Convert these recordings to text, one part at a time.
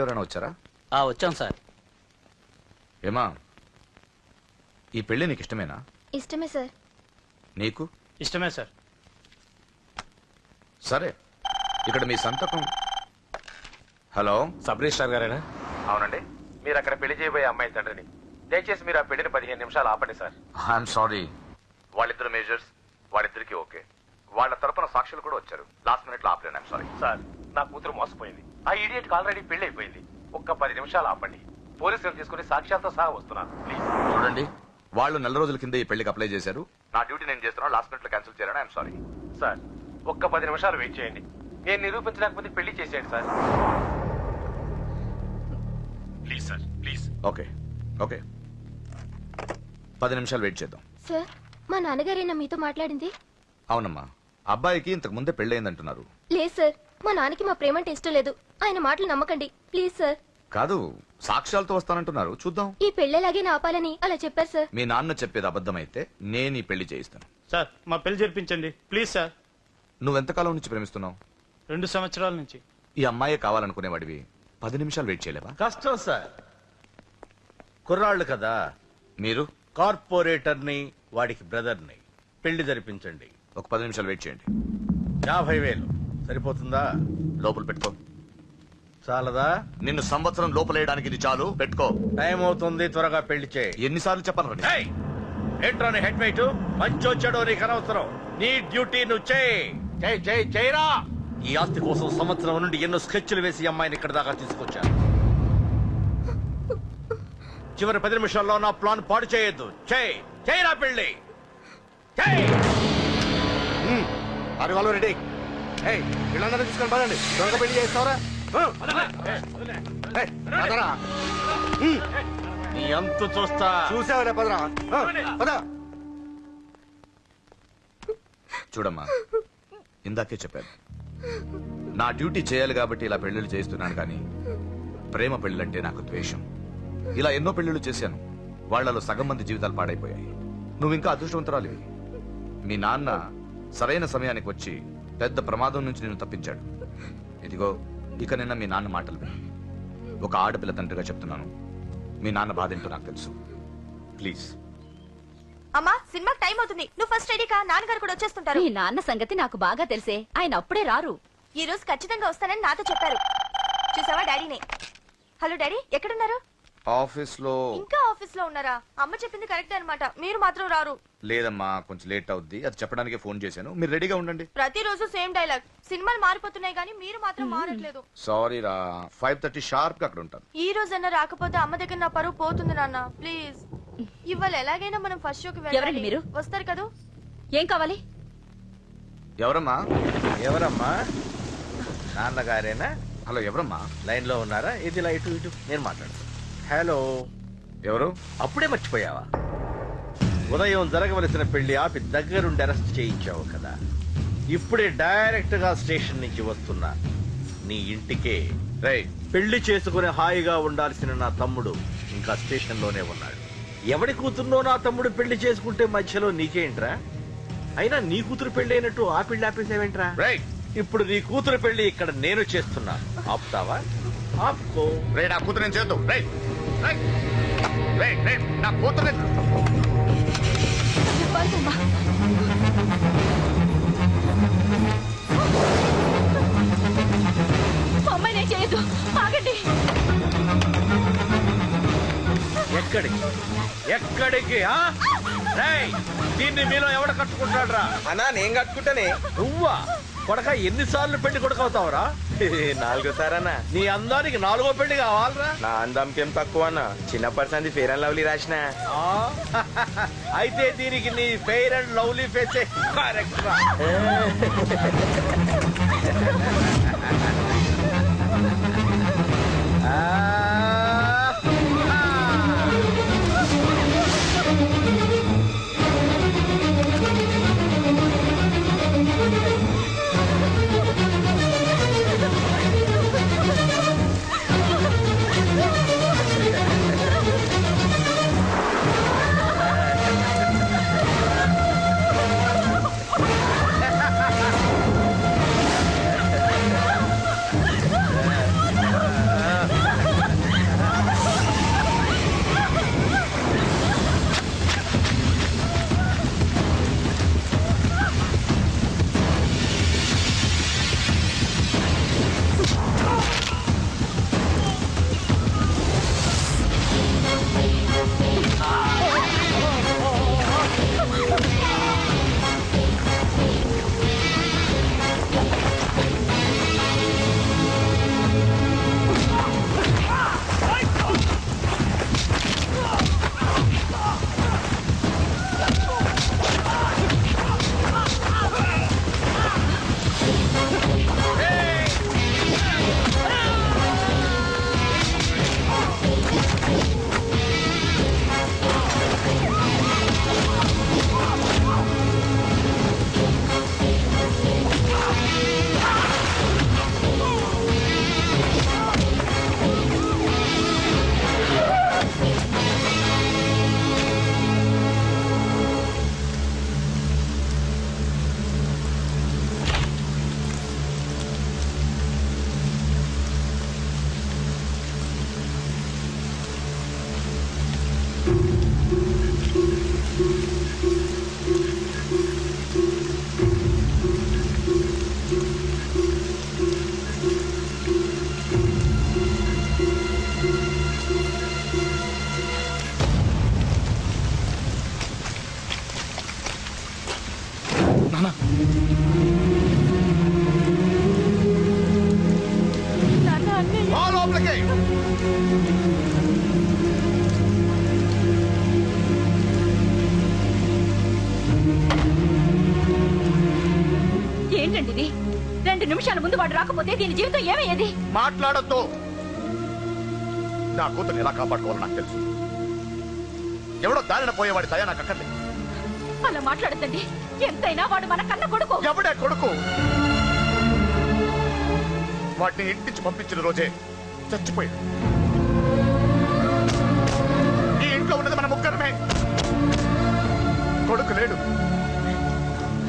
ఎవరైనా వచ్చారా? వచ్చాం సార్. ఏమా, ఈ పెళ్లి నీకు ఇష్టమేనా? ఇష్టమే సార్. నీకు? ఇష్టమే సార్. సరే, ఇక్కడ మీ సంతకం. హలో, సబ్ రిజిస్ట్రార్ గారేనా? అవునండి. మీరు అక్కడ పెళ్లి చేయబోయే అమ్మాయి తండ్రిని. దయచేసి మీరు ఆ పెళ్లిని 15 నిమిషాలు ఆపండి సార్. I'm sorry. వాళ్ళిద్దరు మేజర్స్, వాళ్ళిద్దరికి ఓకే. వాళ్ళ తరపున సాక్షులు కూడా వచ్చారు. లాస్ట్ మినిట్ లో ఆపలేను. I'm sorry. సార్, నా కూతురు మోసపోయింది. ఆ ఇడియట్ ఆల్రెడీ పెళ్లి అయిపోయింది. ఒక్క 10 నిమిషాలు ఆపండి. పోలీసులు తీసుకుని సాక్ష్యాలతో సహా వస్తున్నాను. ప్లీజ్ చూడండి, వాళ్ళు నెల రోజుల కింద ఈ పెళ్లికి అప్లై చేశారు. నా డ్యూటీ నేను చేస్తున్నాను. లాస్ట్ మినిట్ లో క్యాన్సిల్ చేయాలని ఐఎమ్ సారీ. సార్, ఒక్క 10 నిమిషాలు వెయిట్ చేయండి. నేను నిరూపించలేకపోతే పెళ్లి చేసేయండి sir. Please sir, please. Okay okay, 10 నిమిషాలు వెయిట్ చేద్దాం. సార్, మా నాన్నగారేనా మీతో మాట్లాడింది? అవునమ్మా, అబ్బాయికి ఇంతకు ముందే పెళ్ళయిందంటున్నారు. లేదు సార్, మా నాన్నకి మా ప్రేమ అంటే ఇష్టం లేదు. ఆయన మాటలు నమ్మకండి ప్లీజ్ సార్. కాదు, సాక్ష్యాలతో వస్తానంటున్నారు. చూద్దాం. ఈ పెళ్ళేలాగే ఆపాలని అలా చెప్పారు సార్. మీ నాన్న చెప్పేది అబద్ధమైతే నేను ఈ పెళ్లి చేయిస్తాను. సార్, మా పెళ్లి జరిపించండి ప్లీజ్ సార్. నువ్వెంతకాలం నుంచి ప్రేమిస్తున్నావు? 2 సంవత్సరాల నుంచి. ఈ అమ్మాయి కావాలనుకునేవాడివి 10 నిమిషాలు వెయిట్ చేయలేవా? కష్టం సార్, కుర్రాళ్ళు కదా. మీరు కార్పొరేటర్ని, వాడికి బ్రదర్ని. పెళ్లి జరిపించండి. ఒక 10 నిమిషాలు వెయిట్ చేయండి. 50,000 సరిపోతుందా? లోపల పెట్టుకో. చాలదా? నిన్ను సంవత్సరం లోపలేయడానికి ఇది చాలు. పెట్టుకో. టైం అవుతుంది, త్వరగా పెళ్లి చేయి. ఎన్నిసార్లు చెప్పాలి? ఏయ్! ఏంట్రా నీ హెడ్ వెయిట్? మంచో చెడో నీకు అనవసరం. నీ డ్యూటీ నువ్వు చేయరా. ఈ ఆస్తి కోసం సంవత్సరం నుండి ఎన్నో స్కెచ్లు వేసి ఈ అమ్మాయిని ఇక్కడ దాకా తీసుకొచ్చాను. చివరి 10 నిమిషాల్లో నా ప్లాన్ పాడు చేయొద్దు. చేయరా పెళ్లి. రెడీ. వీళ్ళందరూ తీసుకొని పదండి. దొంగ పెళ్లి చేస్తావరా? నీ అంతు చూస్తా. చూసావరా? పదరా, పద. చూడమ్మా, ఇందాకే చెప్పాను, నా డ్యూటీ చేయాలి కాబట్టి ఇలా పెళ్లిళ్ళు చేస్తున్నాను. కానీ ప్రేమ పెళ్లిలంటే నాకు ద్వేషం. ఇలా ఎన్నో పెళ్లిళ్ళు చేశాను. వాళ్లలో సగం మంది జీవితాలు పాడైపోయాయి. నువ్వు ఇంకా అదృష్టవంతురాలివి. మీ నాన్న సరైన సమయానికి వచ్చి పెద్ద ప్రమాదం నుంచి నేను తప్పించాడు. ఇదిగో, ఇక నిన్న మీ నాన్న మాటలు విను. ఒక ఆడపిల్ల తండ్రిగా చెప్తున్నాను, మీ నాన్న బాధ ఏంటో నాకు తెలుసు. ప్లీజ్. అమ్మా, సినిమాకి టైం అవుతుంది. నువ్వు ఫస్ట్ రెడీ కా, నాన్నగారు కూడా వచ్చేస్తుంటారు. మీ నాన్న సంగతి నాకు బాగా తెలిసే. ఆయన అప్పుడే రారు. ఈ రోజు ఖచ్చితంగా వస్తానని నాతో చెప్పారు. చూసావా డాడీని? హలో డాడీ, ఎక్కడున్నారు? ఆఫీస్ లో. ఇంకా ఆఫీస్ లో ఉన్నారా? అమ్మ చెప్పింది కరెక్ట్ అన్నమాట, మీరు మాత్రం రారు. లేదమ్మా, కొంచెం లేట్ అవుద్ది. అది చెప్పడానికి ఫోన్ చేశాను. మీరు రెడీగా ఉండండి. ప్రతిరోజు సేమ్ డైలాగ్. సినిమాలు మారిపోతున్నాయి కానీ మీరు మాత్రం మారట్లేదు. సారీ రా, 5:30 షార్ప్ గా అక్కడ ఉంటాను. ఈ రోజన్నా రాకపోతే అమ్మ దగ్గర నా పరువు పోతుంది నాన్న. ప్లీజ్, ఇవాళ ఎలాగైనా మనం ఫస్ట్ షోకి ఎవరండి వెళ్ళాలి. మీరు? వస్తారు కదా? ఏం కావాలి? ఎవరమ్మా? ఎవరమ్మా? నాన్నగారేనా? హలో, ఎవరమ్మా? లైన్ లో ఉన్నారా? ఇది ఇటు ఇటు నేను మాట్లాడతాను. హలో. ఎవరు? అప్పుడే మర్చిపోయావా? ఉదయం జరగవలసిన పెళ్లి ఆపి దగ్గరుండి అరెస్ట్ చేయించావు కదా. ఇప్పుడే డైరెక్ట్ గా స్టేషన్ నుంచి వస్తున్నా నీ ఇంటికే. రేయ్, పెళ్లి చేసుకుని హాయిగా ఉండాల్సిన నా తమ్ముడు ఇంకా స్టేషన్ లోనే ఉన్నాడు. ఎవడి కూతుర్నో నా తమ్ముడు పెళ్లి చేసుకుంటే మధ్యలో నీకేంట్రా? అయినా నీ కూతురు పెళ్లి అయినట్టు ఆ పెళ్లి ఆపేసేవేంట్రా? రేయ్, ఇప్పుడు నీ కూతురు పెళ్లి ఇక్కడ నేను చేస్తున్నా. ఆపుతావా? ఆపుకో. రేయ్, నా కూతురు నేను చేద్దాం. రేయ్ రేయ్ రేయ్ రేయ్, నా కూతురు. అమ్మాయి నేను చేయొద్దు, ఆగండి. ఎక్కడికి ఎక్కడికి? రేయ్, దీన్ని మీలో ఎవడ కట్టుకుంటాడు రా? అన్నా, నేను కట్టుకుంటానే. నువ్వా? కొడక ఎన్నిసార్లు పెళ్లి కొడుకవుతావురా? 4 సారన్నా. నీ అందానికి 4వ పెళ్లి కావాలరా? నా అందంకేం తక్కువ అన్న. చిన్నప్పటి సంది ఫేర్ అండ్ లవ్లీ రాసిన. అయితే దీనికి నీ ఫెయిర్ అండ్ లవ్లీ ఫేసే కరెక్ట్ రా. ఏంటండి ఇది? 2 నిమిషాల ముందు వాడు రాకపోతే దీని జీవితం ఏమయ్యేది? మాట్లాడద్దు. నా కూతురు ఎలా కాపాడుకోవాలో నాకు తెలుసు. ఎవడో దారిన పోయేవాడి దయ నాకు అక్కర్లేదు. అలా మాట్లాడద్దండి. ఎంతైనా వాడు మన కన్న కొడుకు. ఎవడే కొడుకు? వాటిని ఇంటించి పంపించిన రోజే చచ్చిపోయాడు. ఈ ఇంట్లో ఉన్నది మన ముగ్గురమే. కొడుకు లేడు,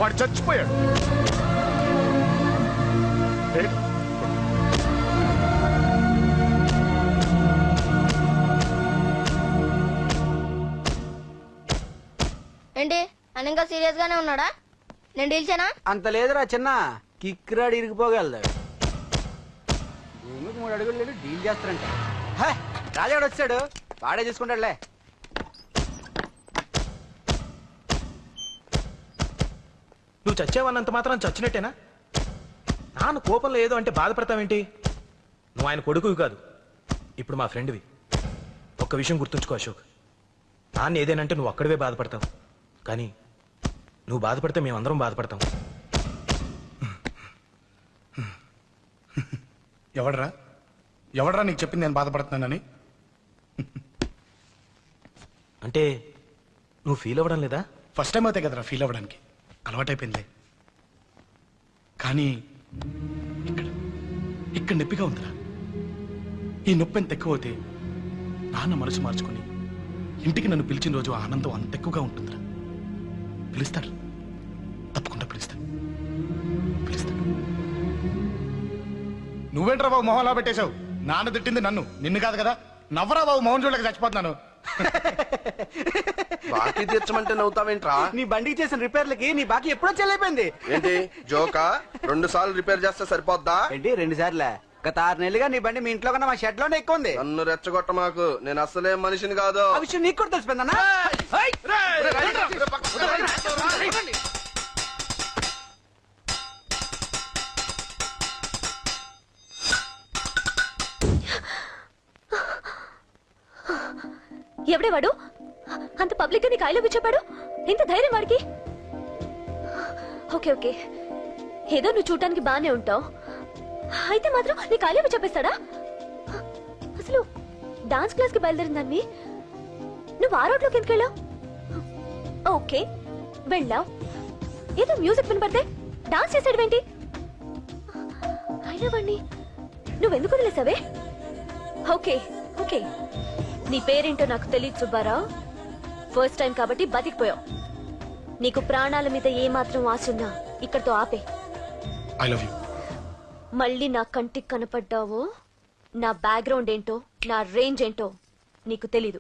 వాడు చచ్చిపోయాడు. లేడు. ఏంటి అని ఇంకా సీరియస్ గానే ఉన్నాడా? నేను డీల్చానా? అంత లేదురా చిన్న కిక్రాడు ఇరిగిపోగలడు. భూమికి 3 అడుగులు లేడు డీల్ చేస్తారంట. రాజాడు వచ్చాడు, వాడే చూసుకుంటాడులే. నువ్వు చచ్చావన్నంత మాత్రం చచ్చినట్టేనా? నాన్న కోపంలో ఏదో అంటే బాధపడతావేంటి? నువ్వు ఆయన కొడుకువి కాదు, ఇప్పుడు మా ఫ్రెండ్వి. ఒక్క విషయం గుర్తుంచుకో అశోక్, నాన్న ఏదేనంటే నువ్వు అక్కడివే బాధపడతావు, కానీ నువ్వు బాధపడితే మేమందరం బాధపడతాం. ఎవడరా నీకు చెప్పింది నేను బాధపడుతున్నానని? అంటే నువ్వు ఫీల్ అవ్వడం లేదా? ఫస్ట్ టైం అవుతాయి కదరా ఫీల్ అవ్వడానికి, అలవాటైపోయిందిలే. కానీ ఇక్కడ నొప్పిగా ఉందిరా. ఈ నొప్పి ఎంత ఎక్కువ అవుతే నాన్న మనసు మార్చుకుని ఇంటికి నన్ను పిలిచిన రోజు ఆనందం అంత ఎక్కువగా ఉంటుందిరా. పిలుస్తాడు, తప్పకుండా పిలుస్తాడు. నువ్వేంట్రా బాబు మొహం అలా పెట్టేశావు? నాన్న తిట్టింది నన్ను, నిన్ను కాదు కదా. నవ్వరా బాబు, మొహం చూడలేక చచ్చిపోతున్నాను. బాకీ తీర్చమంటే నవ్వుతావేంట్రా? నీ బండికి చేసిన రిపేర్లకి నీ బాకీ ఎప్పుడో చెల్లైపోయింది. ఏంటి జోకా? 2 సార్లు రిపేర్ చేస్తే సరిపోద్దా? ఏంటి 2 సార్లే? గత 6 నెలలుగా నీ బండి మీ ఇంట్లో కన్నా మా షెడ్ లోనే ఎక్కువ ఉంది. నన్ను రెచ్చగొట్ట మాకు, నేను అసలే మనిషిని కాదు. ఆ విషయం నీకు కూడా తెలిసిపోయిందన్నా? ఎవడే వాడు? అంత పబ్లిక్ గా నీకు ఐ లవ్ యూ చెప్పాడు? ఇంత ధైర్యం వాడికి? ఓకే ఓకే, ఏదో నువ్వు చూడటానికి బానే ఉంటావు, అయితే మాత్రం నీకు ఐ లవ్ యూ చెప్పేస్తాడా? అసలు డాన్స్ క్లాస్ కి బయలుదేరిందాన్ని నువ్వు ఆ రోడ్లోకి ఎందుకు వెళ్ళావు? ఓకే వెళ్ళావు, ఏదో మ్యూజిక్ వినపడితే డాన్స్ చేసాడువేంటి? అయినా వాణ్ణి నువ్వెందుకు వదిలేసావే? ఓకే ఓకే, నీ పేరేంటో నాకు తెలియదు సుబ్బారావు. ఫస్ట్ టైం కాబట్టి బతికిపోయావు. నీకు ప్రాణాల మీద ఏమాత్రం ఆశున్నా ఇక్కడితో ఆపే. I love you. మళ్ళీ నా కంటికి కనపడ్డావో నా బ్యాక్గ్రౌండ్ ఏంటో, నా రేంజ్ ఏంటో నీకు తెలీదు.